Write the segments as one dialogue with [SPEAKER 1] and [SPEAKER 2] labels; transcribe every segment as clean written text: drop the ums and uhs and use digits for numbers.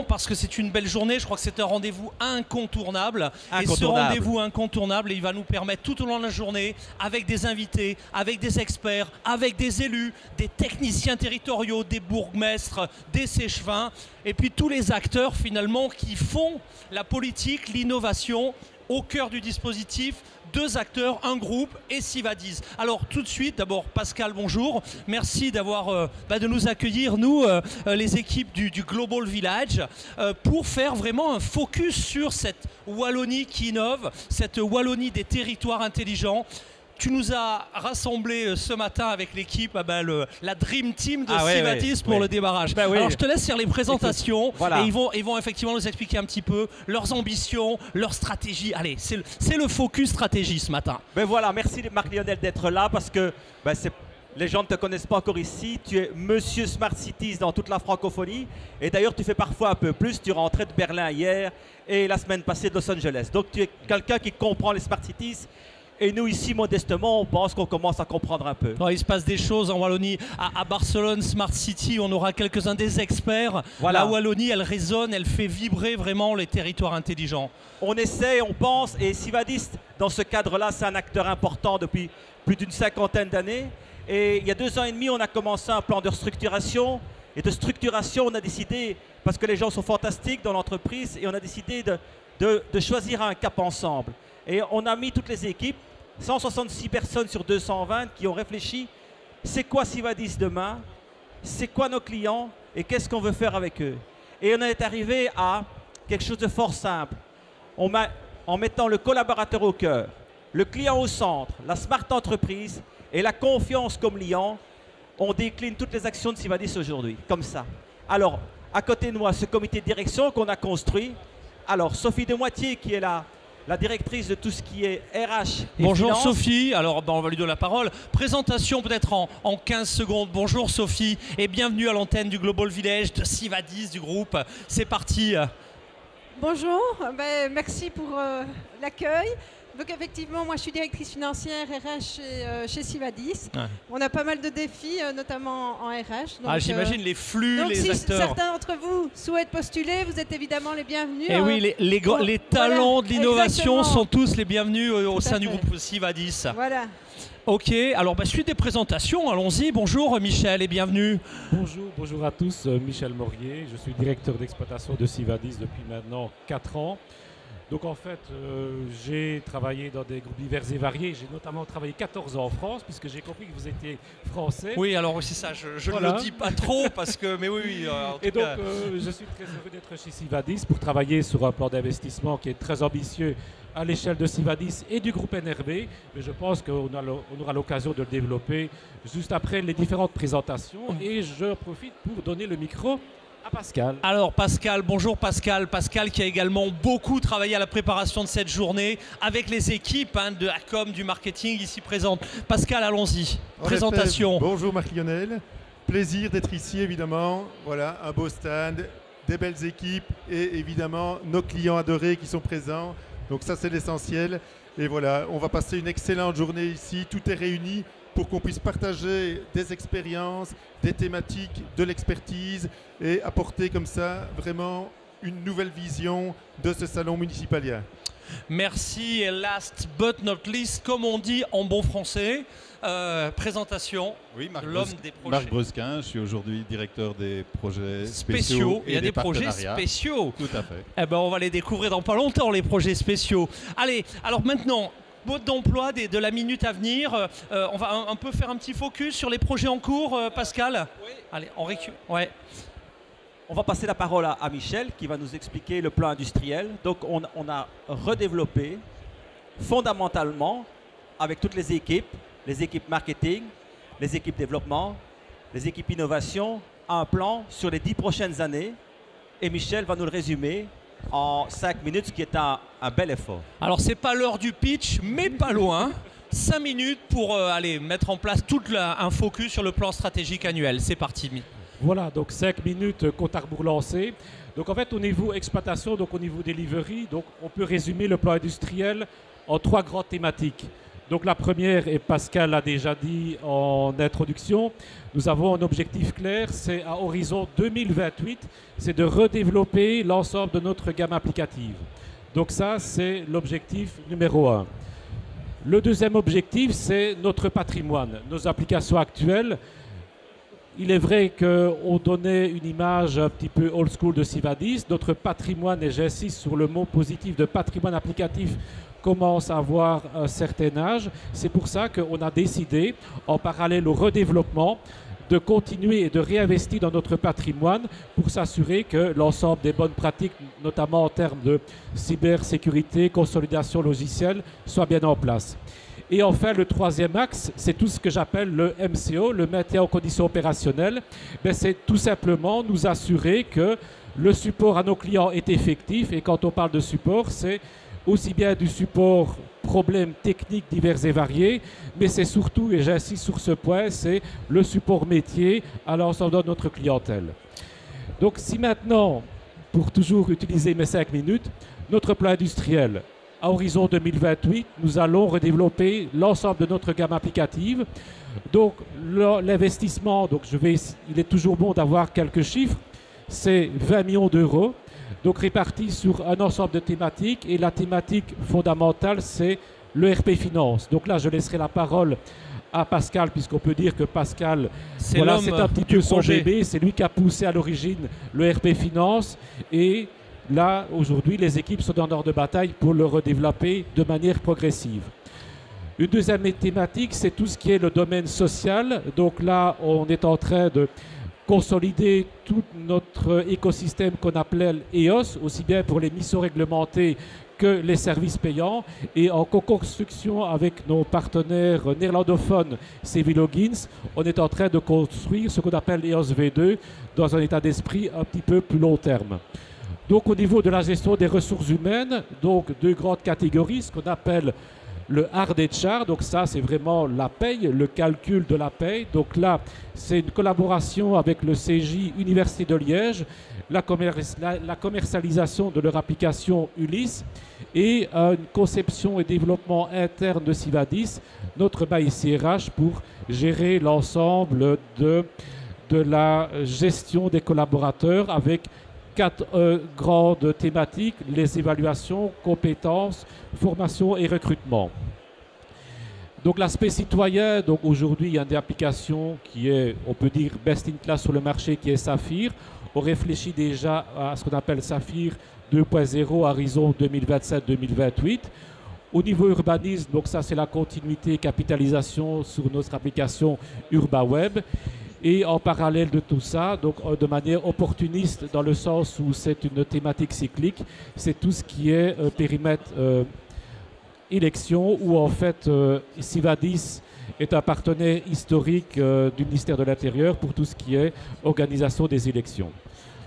[SPEAKER 1] Parce que c'est une belle journée, je crois que c'est un rendez-vous incontournable. Et ce
[SPEAKER 2] Incontournable.
[SPEAKER 1] rendez-vous incontournable, il va nous permettre tout au long de la journée, avec des invités, avec des experts, avec des élus, des techniciens territoriaux, des bourgmestres, des séchevins, et puis tous les acteurs finalement qui font la politique, l'innovation au cœur du dispositif. Deux acteurs, un groupe et Sivadis. Alors tout de suite, d'abord Pascal, bonjour. Merci de nous accueillir, nous, les équipes du Global Village, pour faire vraiment un focus sur cette Wallonie qui innove, cette Wallonie des territoires intelligents. Tu nous as rassemblés ce matin avec l'équipe, la Dream Team de Sivadis pour le démarrage. Alors je te laisse faire les présentations.
[SPEAKER 2] Voilà.
[SPEAKER 1] Et ils vont effectivement nous expliquer un petit peu leurs ambitions, leur stratégie. Allez, c'est le focus stratégie ce matin.
[SPEAKER 2] Ben voilà, merci Marc-Lionel d'être là parce que les gens ne te connaissent pas encore ici. Tu es Monsieur Smart Cities dans toute la francophonie. Et d'ailleurs, tu fais parfois un peu plus. Tu rentrais de Berlin hier et la semaine passée de Los Angeles. Donc tu es quelqu'un qui comprend les Smart Cities. Et nous, ici, modestement, on pense qu'on commence à comprendre un peu.
[SPEAKER 1] Il se passe des choses en Wallonie. À Barcelone, Smart City, on aura quelques-uns des experts.
[SPEAKER 2] Voilà.
[SPEAKER 1] La Wallonie, elle résonne, elle fait vibrer vraiment les territoires intelligents.
[SPEAKER 2] On essaie, on pense, et Sivadis, dans ce cadre-là, c'est un acteur important depuis plus d'une cinquantaine d'années. Et il y a 2 ans et demi, on a commencé un plan de restructuration. Et de structuration, on a décidé, parce que les gens sont fantastiques dans l'entreprise, et on a décidé de choisir un cap ensemble. Et on a mis toutes les équipes, 166 personnes sur 220 qui ont réfléchi, c'est quoi Sivadis demain, c'est quoi nos clients et qu'est-ce qu'on veut faire avec eux. Et on est arrivé à quelque chose de fort simple, en mettant le collaborateur au cœur, le client au centre, la smart entreprise et la confiance comme liant, on décline toutes les actions de Sivadis aujourd'hui, comme ça. Alors, à côté de moi, ce comité de direction qu'on a construit, alors Sophie Demoitier qui est là, la directrice de tout ce qui est RH et
[SPEAKER 1] Bonjour
[SPEAKER 2] finance.
[SPEAKER 1] Sophie, alors on va lui donner la parole. Présentation peut-être en 15 secondes. Bonjour Sophie et bienvenue à l'antenne du Global Village de Sivadis du groupe. C'est parti.
[SPEAKER 3] Bonjour, merci pour l'accueil. Donc effectivement, moi je suis directrice financière RH chez Sivadis. Ouais. On a pas mal de défis, notamment en RH.
[SPEAKER 1] Donc, j'imagine les flux,
[SPEAKER 3] donc
[SPEAKER 1] les
[SPEAKER 3] si
[SPEAKER 1] acteurs.
[SPEAKER 3] Certains d'entre vous souhaitent postuler, vous êtes évidemment les bienvenus.
[SPEAKER 1] Et oui, les talents de l'innovation sont tous les bienvenus au sein du groupe Sivadis.
[SPEAKER 3] Voilà.
[SPEAKER 1] Ok, alors suite des présentations, allons-y. Bonjour Michel et bienvenue.
[SPEAKER 4] Bonjour à tous, Michel Morier, je suis directeur d'exploitation de Sivadis depuis maintenant 4 ans. Donc en fait, j'ai travaillé dans des groupes divers et variés. J'ai notamment travaillé 14 ans en France, puisque j'ai compris que vous étiez français.
[SPEAKER 1] Oui, alors c'est ça, je ne le dis pas trop, parce que, mais oui.
[SPEAKER 4] Et donc, je suis très heureux d'être chez Sivadis pour travailler sur un plan d'investissement qui est très ambitieux à l'échelle de Sivadis et du groupe NRB. Mais je pense qu'on aura l'occasion de le développer juste après les différentes présentations. Et je profite pour donner le micro à Pascal.
[SPEAKER 1] Alors Pascal, bonjour Pascal. Pascal qui a également beaucoup travaillé à la préparation de cette journée avec les équipes de la com, du marketing ici présentes. Pascal, allons-y. Présentation.
[SPEAKER 5] Bonjour Marc-Lionel. Plaisir d'être ici évidemment. Voilà, un beau stand, des belles équipes et évidemment nos clients adorés qui sont présents. Donc ça c'est l'essentiel. Et voilà, on va passer une excellente journée ici. Tout est réuni pour qu'on puisse partager des expériences, des thématiques, de l'expertise et apporter comme ça vraiment une nouvelle vision de ce salon municipalien.
[SPEAKER 1] Merci et last but not least, comme on dit en bon français, présentation
[SPEAKER 6] oui,
[SPEAKER 1] l'homme des projets.
[SPEAKER 6] Marc Brusquin, je suis aujourd'hui directeur des projets spéciaux.
[SPEAKER 1] Il y a des projets spéciaux.
[SPEAKER 6] Tout à fait.
[SPEAKER 1] Eh ben, on va les découvrir dans pas longtemps, les projets spéciaux. Allez, alors maintenant, mode d'emploi de la minute à venir. On va un peu faire un petit focus sur les projets en cours, Pascal.
[SPEAKER 2] Oui.
[SPEAKER 1] Allez, on récupère. Ouais.
[SPEAKER 2] On va passer la parole à Michel qui va nous expliquer le plan industriel. Donc on a redéveloppé fondamentalement avec toutes les équipes marketing, les équipes développement, les équipes innovation, un plan sur les 10 prochaines années. Et Michel va nous le résumer en 5 minutes, ce qui est un bel effort.
[SPEAKER 1] Alors c'est pas l'heure du pitch, mais pas loin. 5 minutes pour aller mettre en place un focus sur le plan stratégique annuel. C'est parti.
[SPEAKER 4] Voilà, donc 5 minutes, compte à rebours lancé. Donc en fait, au niveau exploitation, donc au niveau delivery, donc on peut résumer le plan industriel en 3 grandes thématiques. Donc la première, et Pascal l'a déjà dit en introduction, nous avons un objectif clair, c'est à horizon 2028, c'est de redévelopper l'ensemble de notre gamme applicative. Donc ça, c'est l'objectif numéro 1. Le deuxième objectif, c'est notre patrimoine, nos applications actuelles. Il est vrai qu'on donnait une image un petit peu old school de Sivadis. Notre patrimoine, et j'insiste sur le mot positif de patrimoine applicatif, commence à avoir un certain âge. C'est pour ça qu'on a décidé, en parallèle au redéveloppement, de continuer et de réinvestir dans notre patrimoine pour s'assurer que l'ensemble des bonnes pratiques, notamment en termes de cybersécurité, consolidation logicielle, soit bien en place. Et enfin, le troisième axe, c'est tout ce que j'appelle le MCO, le maintien en conditions opérationnelles. C'est tout simplement nous assurer que le support à nos clients est effectif. Et quand on parle de support, c'est aussi bien du support problèmes techniques divers et variés, mais c'est surtout, et j'insiste sur ce point, c'est le support métier à l'ensemble de notre clientèle. Donc si maintenant, pour toujours utiliser mes 5 minutes, notre plan industriel, à horizon 2028, nous allons redévelopper l'ensemble de notre gamme applicative. Donc l'investissement, il est toujours bon d'avoir quelques chiffres, c'est 20 millions d'euros. Donc répartis sur un ensemble de thématiques, et la thématique fondamentale, c'est le RP Finance. Donc là, je laisserai la parole à Pascal, puisqu'on peut dire que Pascal, c'est un petit peu son bébé, c'est lui qui a poussé à l'origine le RP Finance, et là, aujourd'hui, les équipes sont en ordre de bataille pour le redévelopper de manière progressive. Une deuxième thématique, c'est tout ce qui est le domaine social. Donc là, on est en train de consolider tout notre écosystème qu'on appelle EOS, aussi bien pour les missions réglementées que les services payants, et en co-construction avec nos partenaires néerlandophones Civil Logins, on est en train de construire ce qu'on appelle EOS V2 dans un état d'esprit un petit peu plus long terme. Donc au niveau de la gestion des ressources humaines, donc deux grandes catégories, ce qu'on appelle le hard HR, donc ça c'est vraiment la paye, le calcul de la paye. Donc là, c'est une collaboration avec le CJ Université de Liège, la commercialisation de leur application Ulysse et une conception et développement interne de Sivadis, notre BAICRH, pour gérer l'ensemble de la gestion des collaborateurs avec 4 grandes thématiques: les évaluations, compétences, formation et recrutement. Donc l'aspect citoyen, donc aujourd'hui il y a une application qui est, on peut dire, best in class sur le marché, qui est Saphir. On réfléchit déjà à ce qu'on appelle Saphir 2.0 à horizon 2027-2028. Au niveau urbanisme, donc ça c'est la continuité et capitalisation sur notre application UrbaWeb. Et en parallèle de tout ça, donc de manière opportuniste, dans le sens où c'est une thématique cyclique, c'est tout ce qui est périmètre élection, où en fait Sivadis est un partenaire historique du ministère de l'Intérieur pour tout ce qui est organisation des élections.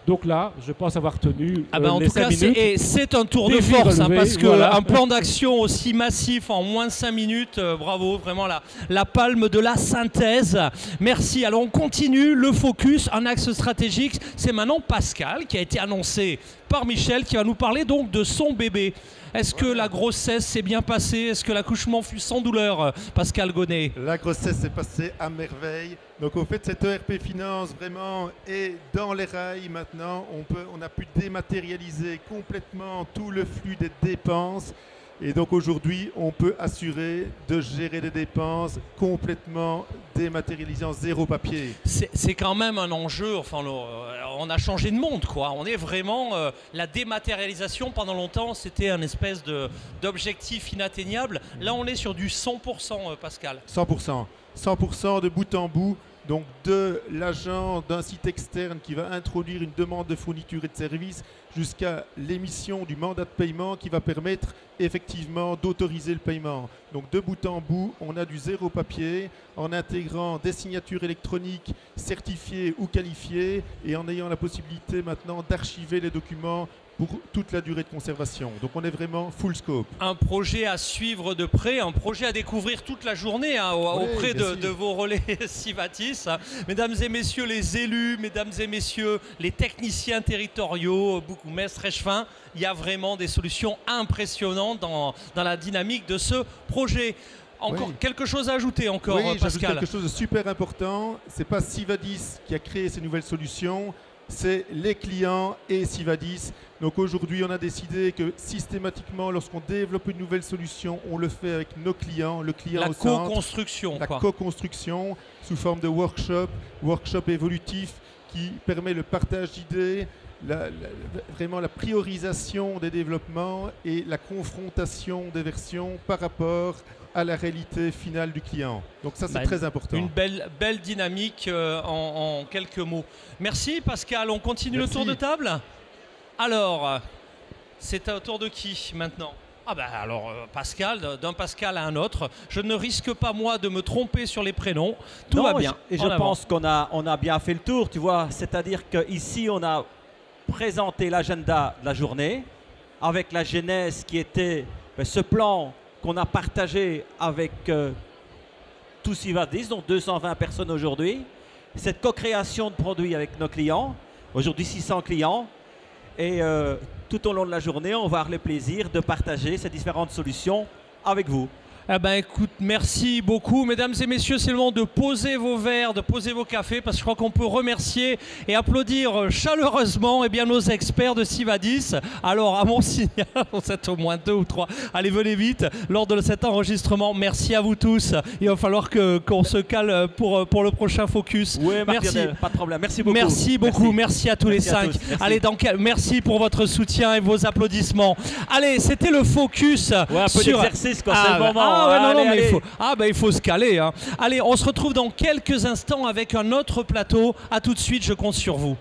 [SPEAKER 4] Donc là, je pense avoir tenu
[SPEAKER 1] en
[SPEAKER 4] les
[SPEAKER 1] tout
[SPEAKER 4] 5
[SPEAKER 1] cas,
[SPEAKER 4] minutes.
[SPEAKER 1] c'est un tour de force,
[SPEAKER 4] relevé,
[SPEAKER 1] parce qu'un
[SPEAKER 4] voilà.
[SPEAKER 1] plan d'action aussi massif en moins de 5 minutes, bravo, vraiment la palme de la synthèse. Merci. Alors on continue le focus, un axe stratégique. C'est maintenant Pascal qui a été annoncé par Michel, qui va nous parler donc de son bébé. Est-ce que la grossesse s'est bien passée? Est-ce que l'accouchement fut sans douleur, Pascal Gonnet?
[SPEAKER 5] La grossesse s'est passée à merveille. Donc au fait, cette ERP Finance vraiment est dans les rails maintenant. On a pu dématérialiser complètement tout le flux des dépenses. Et donc aujourd'hui, on peut assurer de gérer des dépenses complètement dématérialisées, en zéro papier.
[SPEAKER 1] C'est quand même un enjeu, enfin, on a changé de monde, quoi. On est vraiment, la dématérialisation pendant longtemps, c'était un espèce d'objectif inatteignable. Là, on est sur du 100%, Pascal.
[SPEAKER 5] 100%. 100% de bout en bout. Donc de l'agent d'un site externe qui va introduire une demande de fourniture et de services jusqu'à l'émission du mandat de paiement qui va permettre effectivement d'autoriser le paiement. Donc de bout en bout, on a du zéro papier en intégrant des signatures électroniques certifiées ou qualifiées et en ayant la possibilité maintenant d'archiver les documents pour toute la durée de conservation. Donc on est vraiment full scope.
[SPEAKER 1] Un projet à suivre de près, un projet à découvrir toute la journée auprès de vos relais Sivadis. Mesdames et messieurs les élus, mesdames et messieurs les techniciens territoriaux, bourgmestres, échevins, il y a vraiment des solutions impressionnantes dans la dynamique de ce projet. Encore
[SPEAKER 5] Oui.
[SPEAKER 1] quelque chose à ajouter encore,
[SPEAKER 5] Oui, j'ajoute
[SPEAKER 1] Pascal.
[SPEAKER 5] quelque chose de super important. C'est pas Sivadis qui a créé ces nouvelles solutions, c'est les clients et Sivadis. Donc aujourd'hui, on a décidé que systématiquement, lorsqu'on développe une nouvelle solution, on le fait avec nos clients, le client
[SPEAKER 1] La
[SPEAKER 5] au centre,
[SPEAKER 1] co-construction.
[SPEAKER 5] la
[SPEAKER 1] quoi.
[SPEAKER 5] co-construction sous forme de workshop évolutif qui permet le partage d'idées, vraiment la priorisation des développements et la confrontation des versions par rapport à la réalité finale du client. Donc ça, c'est très important.
[SPEAKER 1] Une belle dynamique en quelques mots. Merci Pascal, on continue
[SPEAKER 5] Merci.
[SPEAKER 1] le tour de table. Alors, c'est au tour de qui maintenant? Ah ben alors Pascal, d'un Pascal à un autre. Je ne risque pas moi de me tromper sur les prénoms. Tout va bien.
[SPEAKER 2] Et je
[SPEAKER 1] En avant.
[SPEAKER 2] pense qu'on a bien fait le tour, tu vois. C'est-à-dire qu'ici, on a présenté l'agenda de la journée avec la genèse qui était ce plan qu'on a partagé avec tous Sivadis, dont 220 personnes aujourd'hui. Cette co-création de produits avec nos clients, aujourd'hui 600 clients. Et tout au long de la journée, on va avoir le plaisir de partager ces différentes solutions avec vous.
[SPEAKER 1] Eh ben écoute, merci beaucoup. Mesdames et messieurs, c'est le moment de poser vos verres, de poser vos cafés, parce que je crois qu'on peut remercier et applaudir chaleureusement nos experts de Sivadis. Alors, à mon signal, vous êtes au moins 2 ou 3. Allez, venez vite lors de cet enregistrement. Merci à vous tous. Il va falloir qu'on se cale pour le prochain focus.
[SPEAKER 2] Oui,
[SPEAKER 1] merci.
[SPEAKER 2] Pas de problème. Merci beaucoup.
[SPEAKER 1] Merci beaucoup. Merci à tous
[SPEAKER 2] Merci
[SPEAKER 1] les
[SPEAKER 2] à
[SPEAKER 1] 5.
[SPEAKER 2] tous. Merci.
[SPEAKER 1] Allez, merci pour votre soutien et vos applaudissements. Allez, c'était le focus.
[SPEAKER 2] Ouais, un peu
[SPEAKER 1] sur...
[SPEAKER 2] d'exercice quand c'est le moment.
[SPEAKER 1] Ah ouais, non,
[SPEAKER 2] Allez,
[SPEAKER 1] mais
[SPEAKER 2] allez.
[SPEAKER 1] il faut se caler. Hein. Allez, on se retrouve dans quelques instants avec un autre plateau. À tout de suite, je compte sur vous.